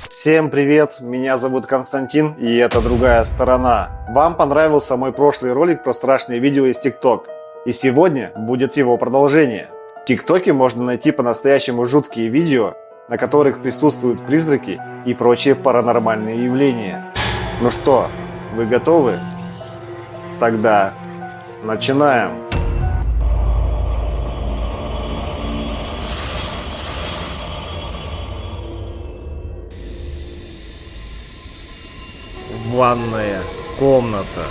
Всем привет, меня зовут Константин, и это другая сторона. Вам понравился мой прошлый ролик про страшные видео из ТикТок, и сегодня будет его продолжение. В ТикТоке можно найти по-настоящему жуткие видео, на которых присутствуют призраки и прочие паранормальные явления. Ну что, вы готовы? Тогда начинаем. Ванная комната.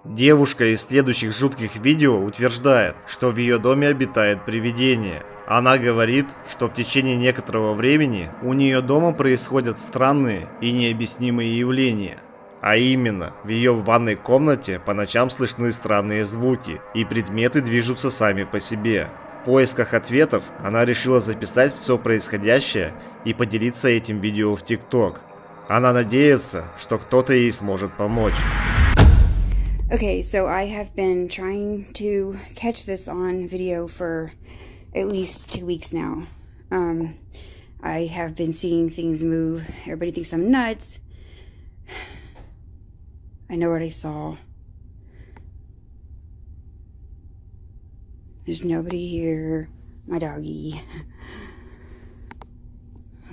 Девушка из следующих жутких видео утверждает, что в ее доме обитает привидение. Она говорит, что в течение некоторого времени у нее дома происходят странные и необъяснимые явления. А именно, в ее ванной комнате по ночам слышны странные звуки, и предметы движутся сами по себе. В поисках ответов она решила записать все происходящее и поделиться этим видео в ТикТок. Она надеется, что кто-то ей сможет помочь. Okay, so I have been trying to catch this on video for at least 2 weeks now. I have been seeing things move. Everybody thinks I'm nuts. I know what I saw. There's nobody here. My doggy.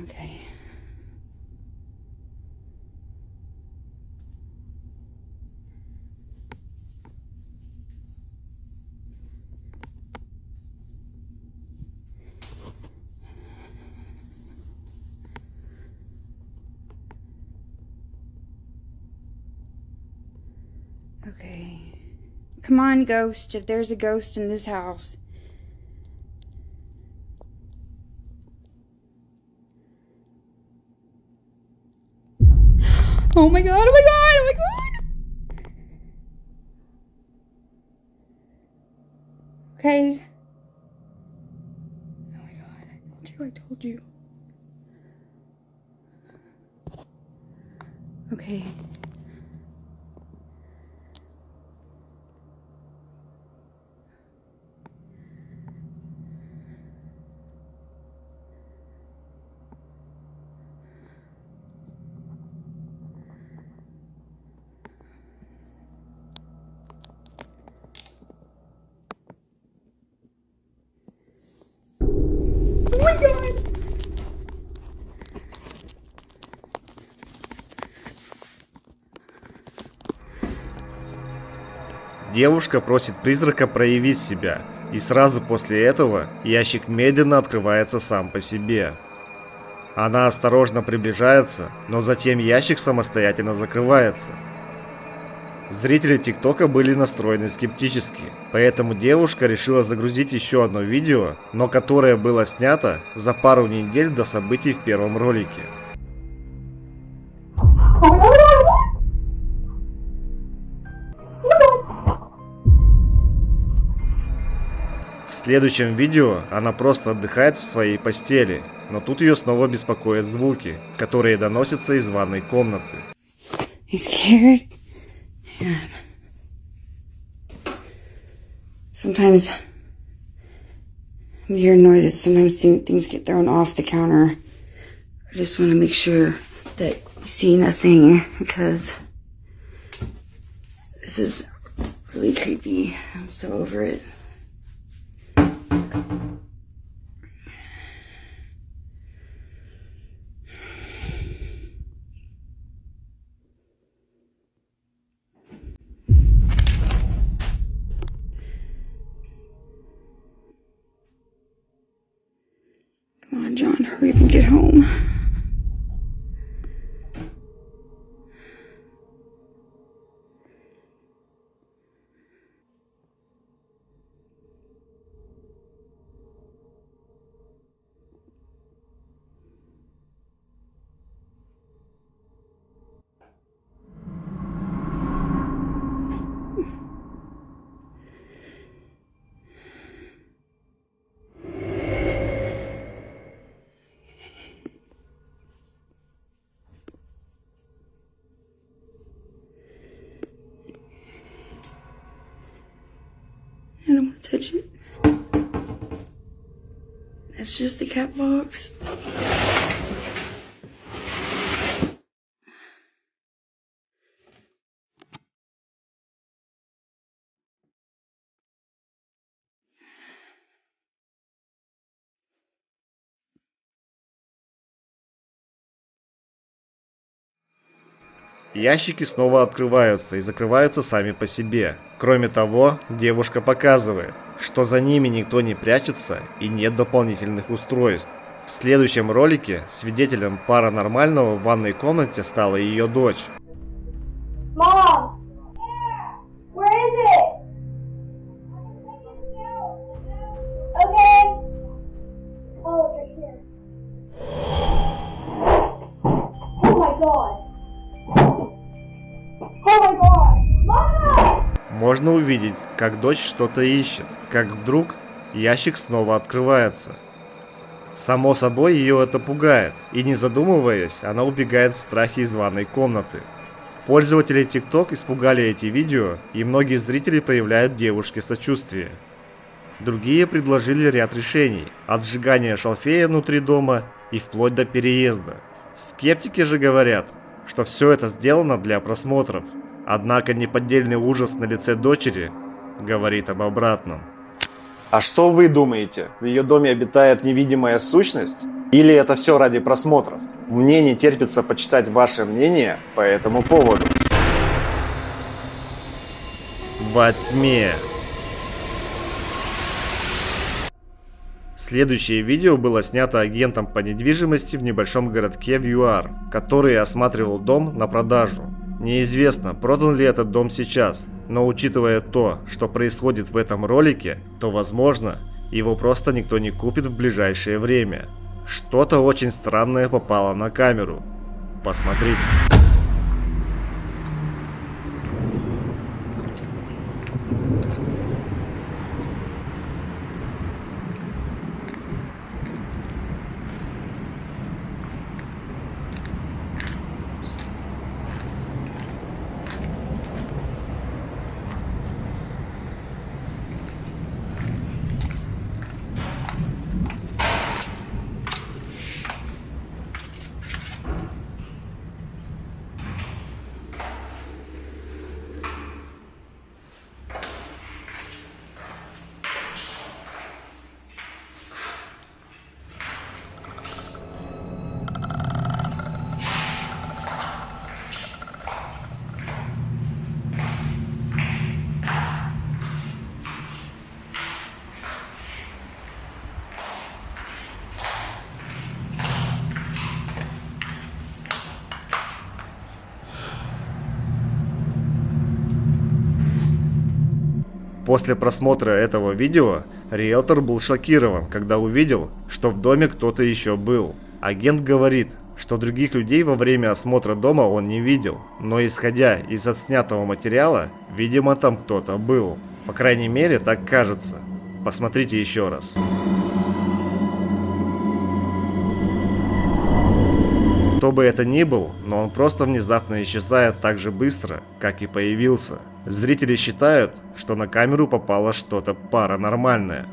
Okay. Okay. Come on, ghost. If there's a ghost in this house. Oh my god, oh my god, oh my god! Okay. Oh my god, I told you. Okay. Oh my god! Девушка просит призрака проявить себя, и сразу после этого ящик медленно открывается сам по себе. Она осторожно приближается, но затем ящик самостоятельно закрывается. Зрители ТикТока были настроены скептически, поэтому девушка решила загрузить еще одно видео, но которое было снято за пару недель до событий в первом ролике. В следующем видео она просто отдыхает в своей постели, но тут ее снова беспокоят звуки, которые доносятся из ванной комнаты. You scared? Yeah. Sometimes when you hear noises, sometimes things get thrown off the counter. I just want to make sure that you see nothing because this is really creepy. I'm so over it. Come on, John, hurry up and get home. I don't want to touch it. It's just the cat box. Ящики снова открываются и закрываются сами по себе. Кроме того, девушка показывает, что за ними никто не прячется и нет дополнительных устройств. В следующем ролике свидетелем паранормального в ванной комнате стала ее дочь. Mom! Where is it? Okay. Oh, it's right here. Oh my god. Oh my god. Mama! Можно увидеть, как дочь что-то ищет, как вдруг ящик снова открывается. Само собой, ее это пугает, и не задумываясь, она убегает в страхе из ванной комнаты. Пользователи TikTok испугали эти видео, и многие зрители проявляют девушке сочувствие. Другие предложили ряд решений, от сжигания шалфея внутри дома и вплоть до переезда. Скептики же говорят, что все это сделано для просмотров. Однако неподдельный ужас на лице дочери говорит об обратном. А что вы думаете? В ее доме обитает невидимая сущность? Или это все ради просмотров? Мне не терпится почитать ваше мнение по этому поводу. Во тьме. Следующее видео было снято агентом по недвижимости в небольшом городке в ЮАР, который осматривал дом на продажу. Неизвестно, продан ли этот дом сейчас, но учитывая то, что происходит в этом ролике, то возможно, его просто никто не купит в ближайшее время. Что-то очень странное попало на камеру. Посмотрите. После просмотра этого видео риэлтор был шокирован, когда увидел, что в доме кто-то еще был. Агент говорит, что других людей во время осмотра дома он не видел, но исходя из отснятого материала, видимо, там кто-то был. По крайней мере, так кажется. Посмотрите еще раз. Кто бы это ни был, но он просто внезапно исчезает так же быстро, как и появился. Зрители считают, что на камеру попало что-то паранормальное.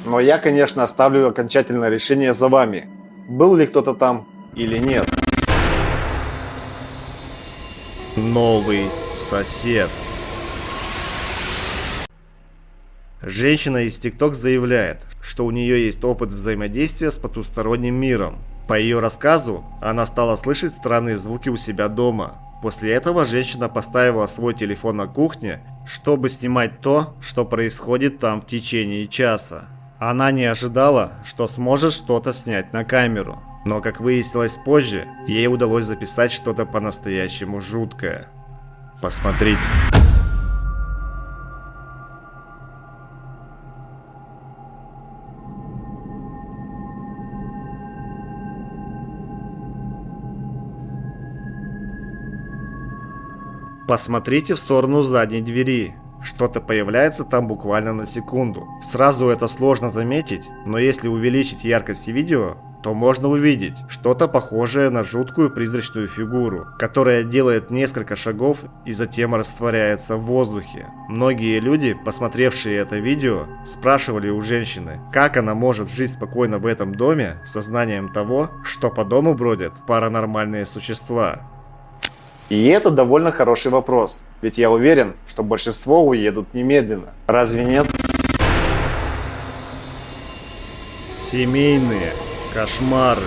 Но я, конечно, оставлю окончательное решение за вами. Был ли кто-то там или нет? Новый сосед. Женщина из TikTok заявляет, что у нее есть опыт взаимодействия с потусторонним миром. По ее рассказу, она стала слышать странные звуки у себя дома. После этого женщина поставила свой телефон на кухне, чтобы снимать то, что происходит там в течение часа. Она не ожидала, что сможет что-то снять на камеру. Но, как выяснилось позже, ей удалось записать что-то по-настоящему жуткое. Посмотрите. Посмотрите в сторону задней двери. Что-то появляется там буквально на секунду. Сразу это сложно заметить, но если увеличить яркость видео, то можно увидеть что-то похожее на жуткую призрачную фигуру, которая делает несколько шагов и затем растворяется в воздухе. Многие люди, посмотревшие это видео, спрашивали у женщины, как она может жить спокойно в этом доме с сознанием того, что по дому бродят паранормальные существа. И это довольно хороший вопрос, ведь я уверен, что большинство уедут немедленно. Разве нет? Семейные кошмары.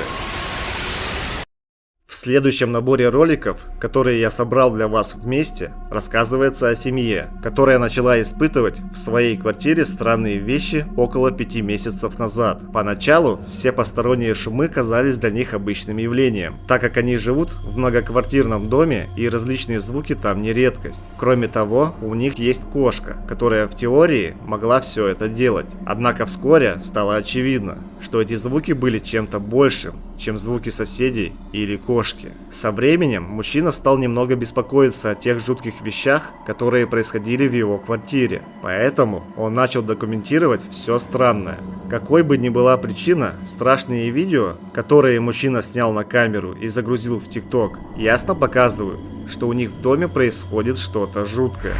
В следующем наборе роликов, которые я собрал для вас вместе, рассказывается о семье, которая начала испытывать в своей квартире странные вещи около 5 месяцев назад. Поначалу все посторонние шумы казались для них обычным явлением, так как они живут в многоквартирном доме и различные звуки там не редкость. Кроме того, у них есть кошка, которая в теории могла все это делать. Однако вскоре стало очевидно, что эти звуки были чем-то большим, чем звуки соседей или кошки. Со временем мужчина стал немного беспокоиться о тех жутких вещах, которые происходили в его квартире. Поэтому он начал документировать все странное. Какой бы ни была причина, страшные видео, которые мужчина снял на камеру и загрузил в ТикТок, ясно показывают, что у них в доме происходит что-то жуткое.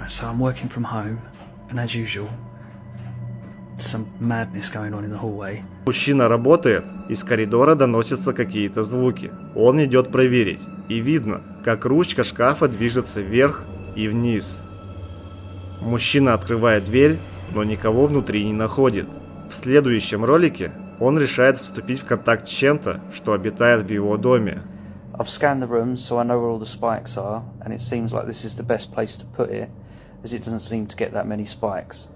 So I'm working from home, and as usual, some madness going on in the hallway. Мужчина работает, из коридора доносятся какие-то звуки. Он идет проверить, и видно, как ручка шкафа движется вверх и вниз. Мужчина открывает дверь, но никого внутри не находит. В следующем ролике он решает вступить в контакт с чем-то, что обитает в его доме. I've scanned the room, so I know where all the spikes are, and it seems like this is the best place to put it, as it doesn't seem to get that many spikes.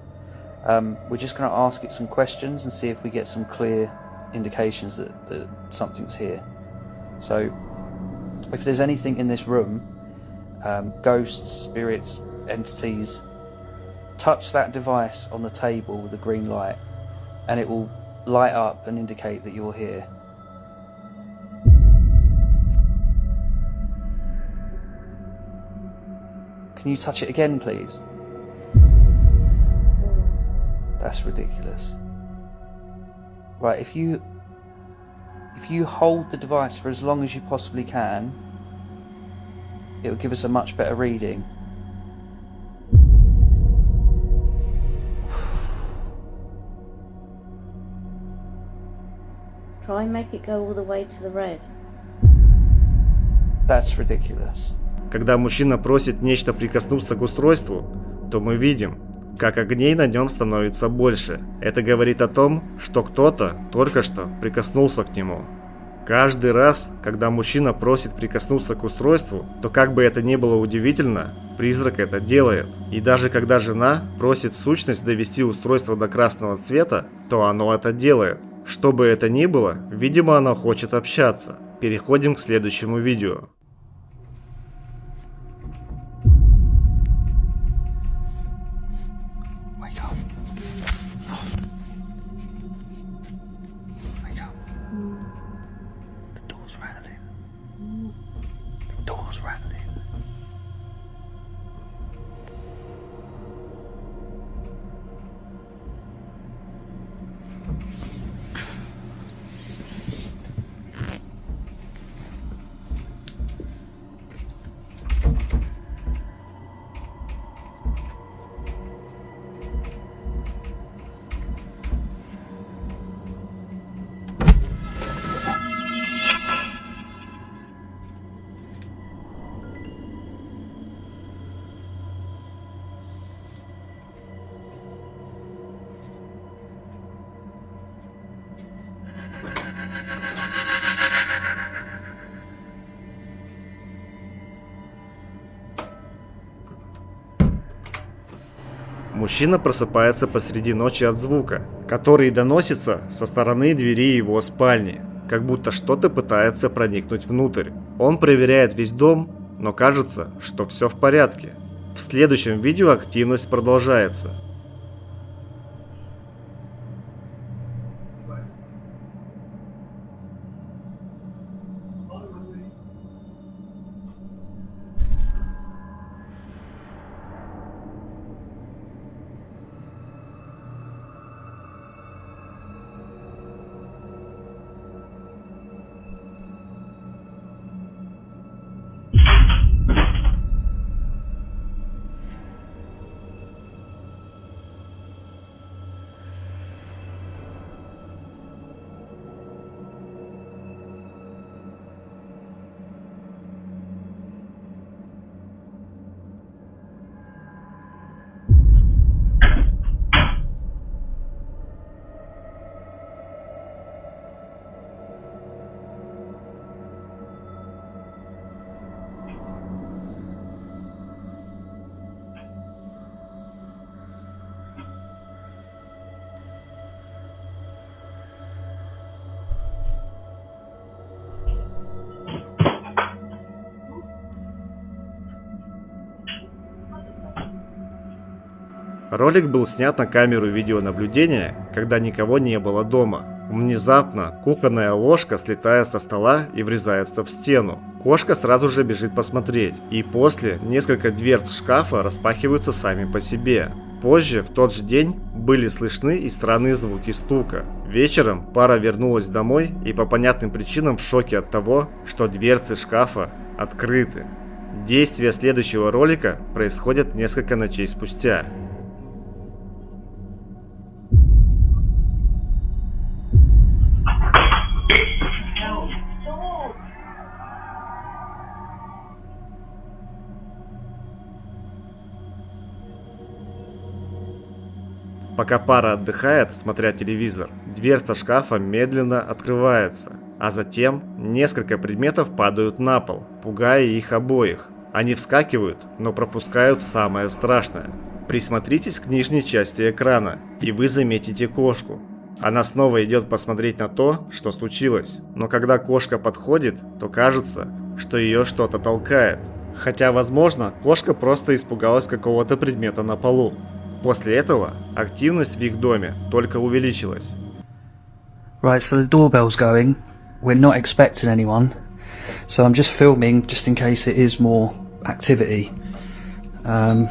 We're just going to ask it some questions and see if we get some clear indications that something's here. So, if there's anything in this room, ghosts, spirits, entities, touch that device on the table with the green light, and it will light up and indicate that you're here. Can you touch it again, please? That's ridiculous. Right, if you hold the device for as long as you possibly can, it will give us a much better reading. Try and make it go all the way to the red. That's ridiculous. Когда мужчина просит нечто прикоснуться к устройству, то мы видим, как огней на нем становится больше. Это говорит о том, что кто-то только что прикоснулся к нему. Каждый раз, когда мужчина просит прикоснуться к устройству, то как бы это ни было удивительно, призрак это делает. И даже когда жена просит сущность довести устройство до красного цвета, то оно это делает. Что бы это ни было, видимо, оно хочет общаться. Переходим к следующему видео. Wake up. Wake up. The door's rattling. The door's rattling. Мужчина просыпается посреди ночи от звука, который доносится со стороны двери его спальни, как будто что-то пытается проникнуть внутрь. Он проверяет весь дом, но кажется, что все в порядке. В следующем видео активность продолжается. Ролик был снят на камеру видеонаблюдения, когда никого не было дома. Внезапно кухонная ложка слетает со стола и врезается в стену. Кошка сразу же бежит посмотреть, и после несколько дверц шкафа распахиваются сами по себе. Позже, в тот же день, были слышны и странные звуки стука. Вечером пара вернулась домой и по понятным причинам в шоке от того, что дверцы шкафа открыты. Действие следующего ролика происходит несколько ночей спустя. Пока пара отдыхает, смотря телевизор, дверца шкафа медленно открывается, а затем несколько предметов падают на пол, пугая их обоих. Они вскакивают, но пропускают самое страшное. Присмотритесь к нижней части экрана, и вы заметите кошку. Она снова идет посмотреть на то, что случилось, но когда кошка подходит, то кажется, что ее что-то толкает. Хотя, возможно, кошка просто испугалась какого-то предмета на полу. После этого активность в их доме только увеличилась. Right, so the doorbell's going. We're not expecting anyone. So I'm just filming just in case it is more activity. So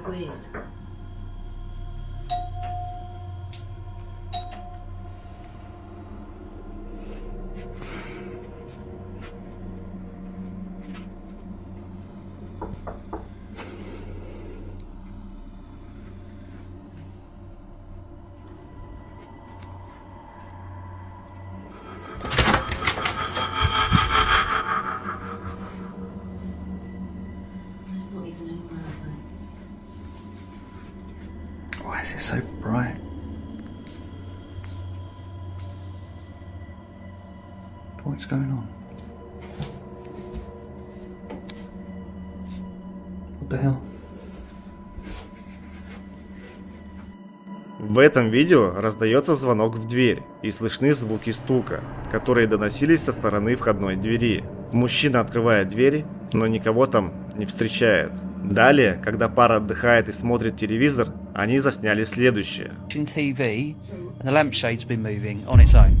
weird. There's not even anyone out there. Why is it so bright? What's going on? What the hell? В этом видео раздается звонок в дверь и слышны звуки стука, которые доносились со стороны входной двери. Мужчина открывает дверь, но никого там не встречает. Далее, когда пара отдыхает и смотрит телевизор, они засняли следующее. Watching TV and the lampshade's been moving on its own.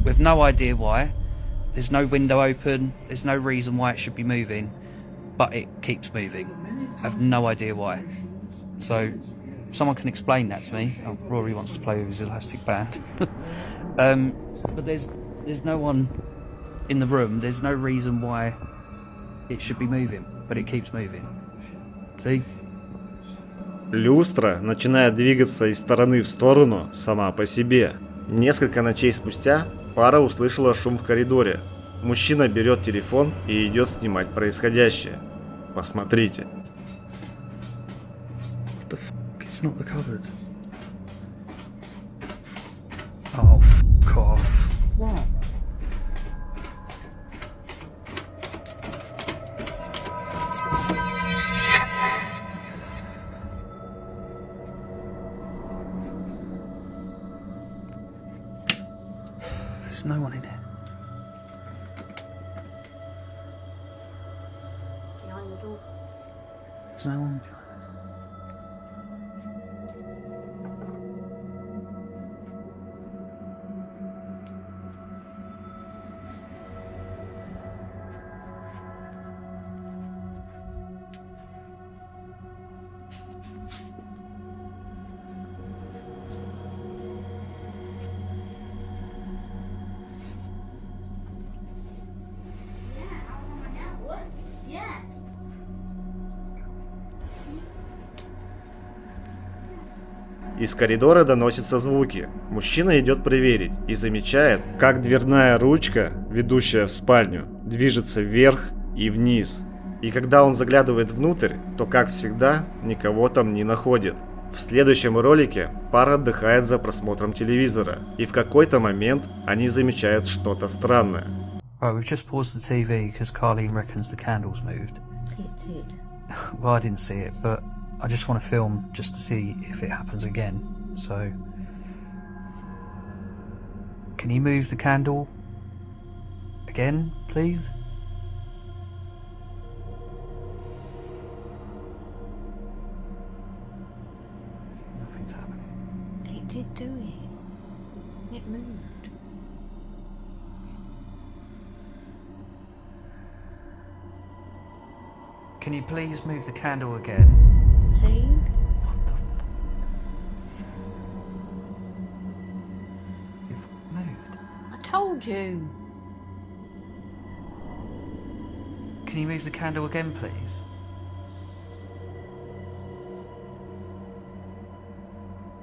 We've no idea why. There's no window open. There's no reason why it should be moving, but it keeps moving. I have no idea why. So, someone can explain that to me. Oh, Rory wants to play with his elastic band. But there's no one in the room. There's no reason why it should be moving, but it keeps moving. See? Люстра начинает двигаться из стороны в сторону сама по себе. Несколько ночей спустя пара услышала шум в коридоре. Мужчина берет телефон и идет снимать происходящее. Посмотрите. What the fuck? It's not the cupboard. Oh, fuck off. What? There's no one in here. Behind the door. There's no one behind it. Из коридора доносятся звуки. Мужчина идет проверить и замечает, как дверная ручка, ведущая в спальню, движется вверх и вниз. И когда он заглядывает внутрь, то, как всегда, никого там не находит. В следующем ролике пара отдыхает за просмотром телевизора, и в какой-то момент они замечают что-то странное. Right, we've just paused the TV because Carleen reckons the candles moved. It did. Well, I didn't see it, but I just want to film just to see if it happens again. So, can you move the candle again, please? Nothing's happening. It did do it. It moved. Can you please move the candle again? See? What the? It moved. I told you. Can you move the candle again, please?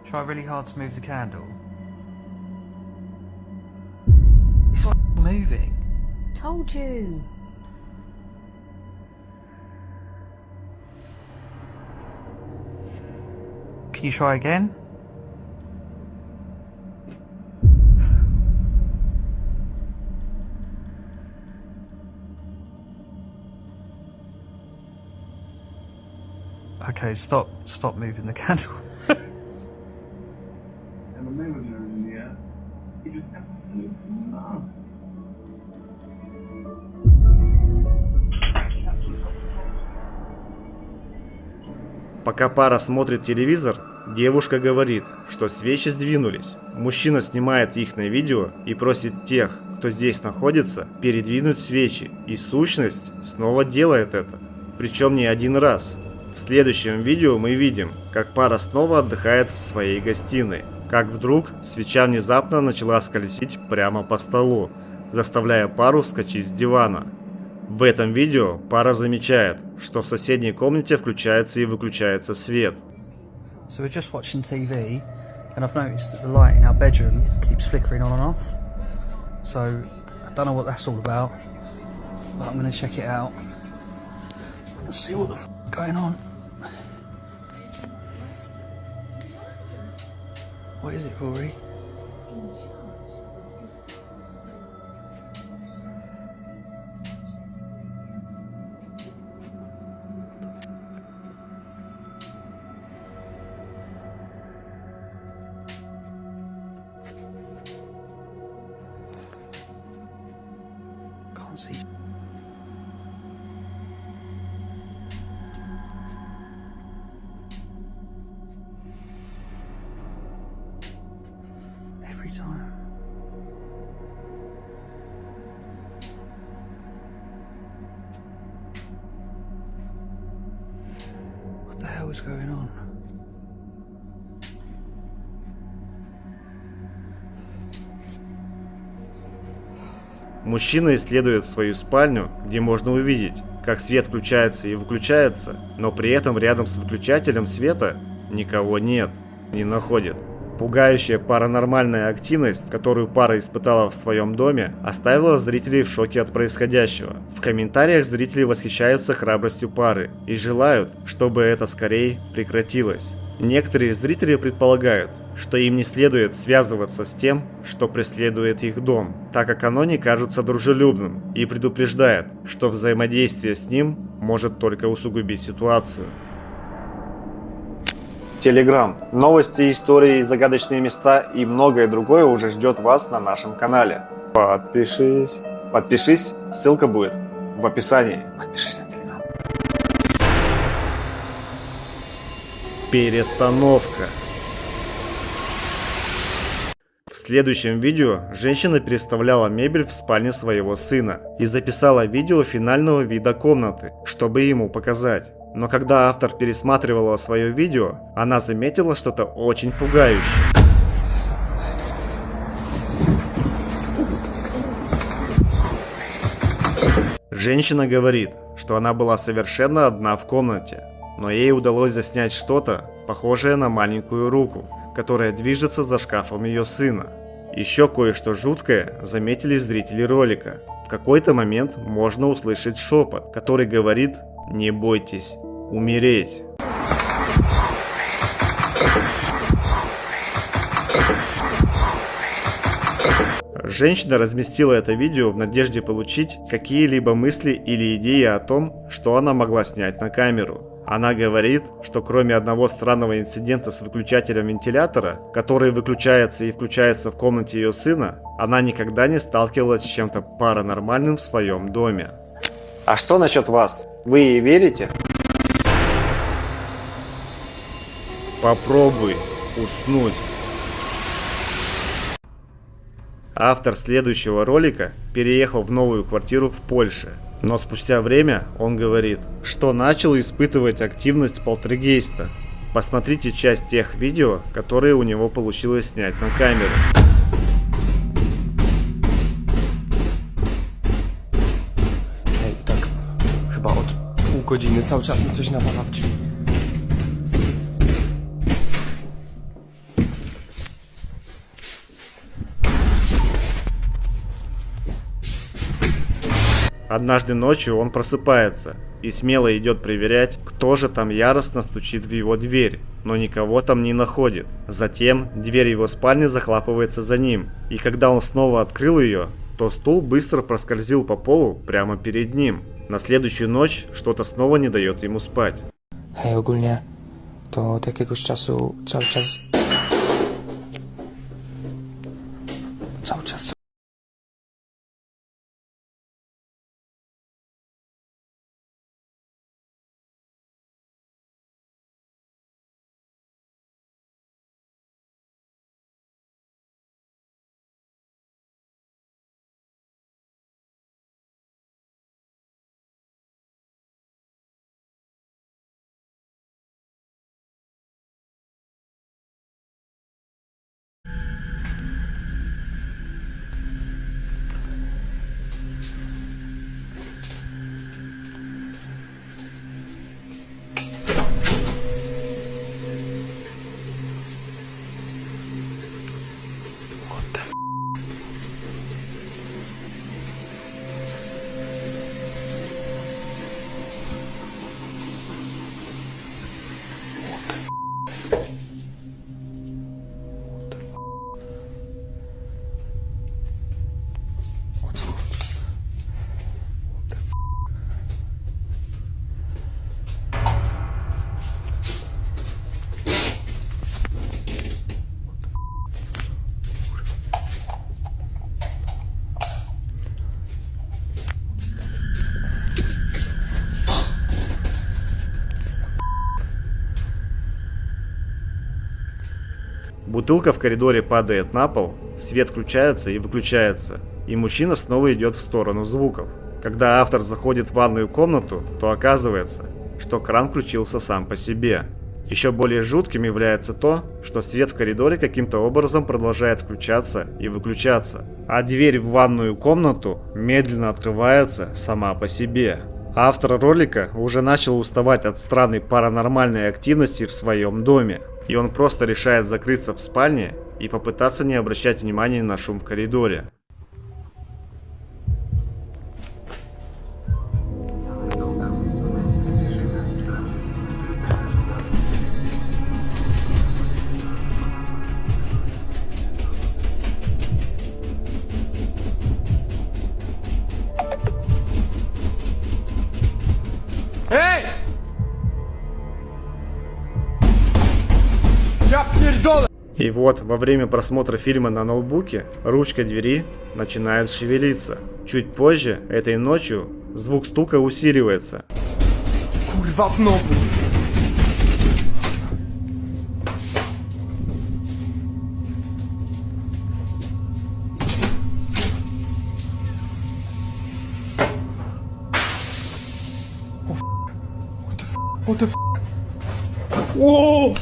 Try really hard to move the candle. It's like moving. Told you. Can you try again? Okay, stop moving the candle. And the name of Julia, he just absolutely loved. Пока пара смотрит телевизор, девушка говорит, что свечи сдвинулись. Мужчина снимает их на видео и просит тех, кто здесь находится, передвинуть свечи, и сущность снова делает это. Причем не один раз. В следующем видео мы видим, как пара снова отдыхает в своей гостиной. Как вдруг свеча внезапно начала скользить прямо по столу, заставляя пару вскочить с дивана. В этом видео пара замечает, что в соседней комнате включается и выключается свет. So we're just watching TV, and I've noticed that the light in our bedroom keeps flickering on and off. So I don't know what that's all about, but I'm going to check it out and see what the f is going on. What is it, Rory? Can't see. Every time. What the hell is going on? Мужчина исследует свою спальню, где можно увидеть, как свет включается и выключается, но при этом рядом с выключателем света никого нет, не находит. Пугающая паранормальная активность, которую пара испытала в своем доме, оставила зрителей в шоке от происходящего. В комментариях зрители восхищаются храбростью пары и желают, чтобы это скорее прекратилось. Некоторые зрители предполагают, что им не следует связываться с тем, что преследует их дом, так как оно не кажется дружелюбным, и предупреждает, что взаимодействие с ним может только усугубить ситуацию. Телеграм. Новости, истории, загадочные места и многое другое уже ждет вас на нашем канале. Подпишись. Подпишись, ссылка будет в описании. Подпишись на Телеграм. Перестановка. В следующем видео женщина переставляла мебель в спальне своего сына и записала видео финального вида комнаты, чтобы ему показать. Но когда автор пересматривала свое видео, она заметила что-то очень пугающее. Женщина говорит, что она была совершенно одна в комнате, но ей удалось заснять что-то, похожее на маленькую руку, которая движется за шкафом ее сына. Еще кое-что жуткое заметили зрители ролика. В какой-то момент можно услышать шепот, который говорит: «Не бойтесь умереть». Женщина разместила это видео в надежде получить какие-либо мысли или идеи о том, что она могла снять на камеру. Она говорит, что кроме одного странного инцидента с выключателем вентилятора, который выключается и включается в комнате ее сына, она никогда не сталкивалась с чем-то паранормальным в своем доме. А что насчет вас? Вы ей верите? Попробуй уснуть. Автор следующего ролика переехал в новую квартиру в Польше. Но спустя время он говорит, что начал испытывать активность полтергейста. Посмотрите часть тех видео, которые у него получилось снять на камеру. Ej, tak chyba od pół godziny cały czas mi coś nawala w drzwi. Однажды ночью он просыпается и смело идет проверять, кто же там яростно стучит в его дверь, но никого там не находит. Затем дверь его спальни захлапывается за ним, и когда он снова открыл ее, то стул быстро проскользил по полу прямо перед ним. На следующую ночь что-то снова не dает ему spać. Hej, ogólnie to od jakiegoś czasu cały czas... Бутылка в коридоре падает на пол, свет включается и выключается, и мужчина снова идет в сторону звуков. Когда автор заходит в ванную комнату, то оказывается, что кран включился сам по себе. Еще более жутким является то, что свет в коридоре каким-то образом продолжает включаться и выключаться, а дверь в ванную комнату медленно открывается сама по себе. Автор ролика уже начал уставать от странной паранормальной активности в своем доме, и он просто решает закрыться в спальне и попытаться не обращать внимания на шум в коридоре. Ej! Ja pierdolę! И вот, во время просмотра фильма на ноутбуке, ручка двери начинает шевелиться. Чуть позже, этой ночью, звук стука усиливается. Kurwa znowu! What the f***? Whoa!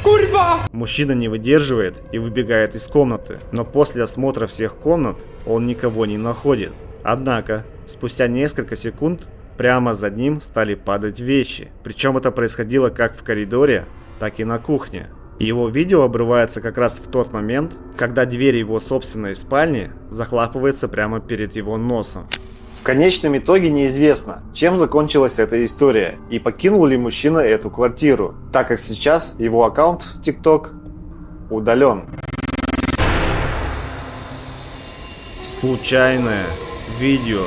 Kurwa! Мужчина не выдерживает и выбегает из комнаты, но после осмотра всех комнат он никого не находит. Однако, спустя несколько секунд прямо за ним стали падать вещи, причем это происходило как в коридоре, так и на кухне. Его видео обрывается как раз в тот момент, когда дверь его собственной спальни захлапывается прямо перед его носом. В конечном итоге неизвестно, чем закончилась эта история и покинул ли мужчина эту квартиру, так как сейчас его аккаунт в TikTok удален. Случайное видео.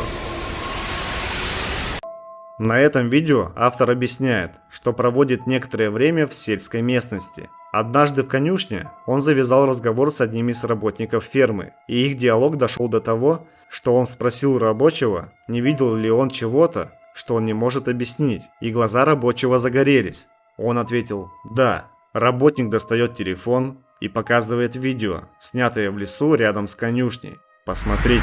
На этом видео автор объясняет, что проводит некоторое время в сельской местности. Однажды в конюшне он завязал разговор с одним из работников фермы, и их диалог дошел до того, что он спросил рабочего, не видел ли он чего-то, что он не может объяснить, и глаза рабочего загорелись. Он ответил «да». Работник достает телефон и показывает видео, снятое в лесу рядом с конюшней. Посмотрите.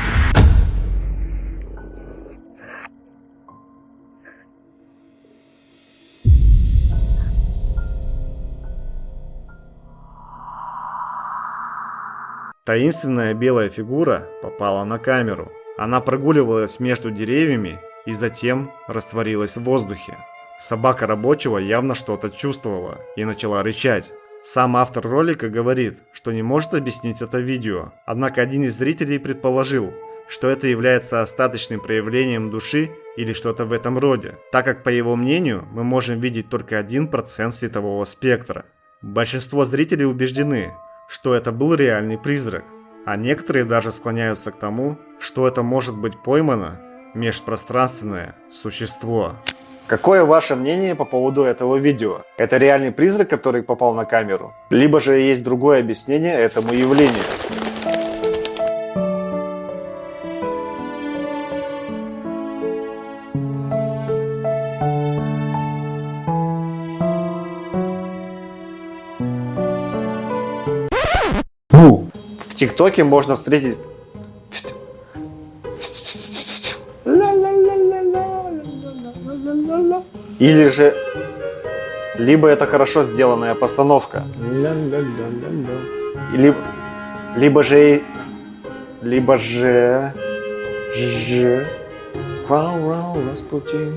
Таинственная белая фигура попала на камеру. Она прогуливалась между деревьями и затем растворилась в воздухе. Собака рабочего явно что-то чувствовала и начала рычать. Сам автор ролика говорит, что не может объяснить это видео, однако один из зрителей предположил, что это является остаточным проявлением души или что-то в этом роде, так как, по его мнению, мы можем видеть только 1% светового спектра. Большинство зрителей убеждены, что это был реальный призрак, а некоторые даже склоняются к тому, что это может быть поймано межпространственное существо. Какое ваше мнение по поводу этого видео? Это реальный призрак, который попал на камеру? Либо же есть другое объяснение этому явлению? В ТикТоке можно встретить... Или же... Либо это хорошо сделанная постановка. Либо же... Вау, Распутин.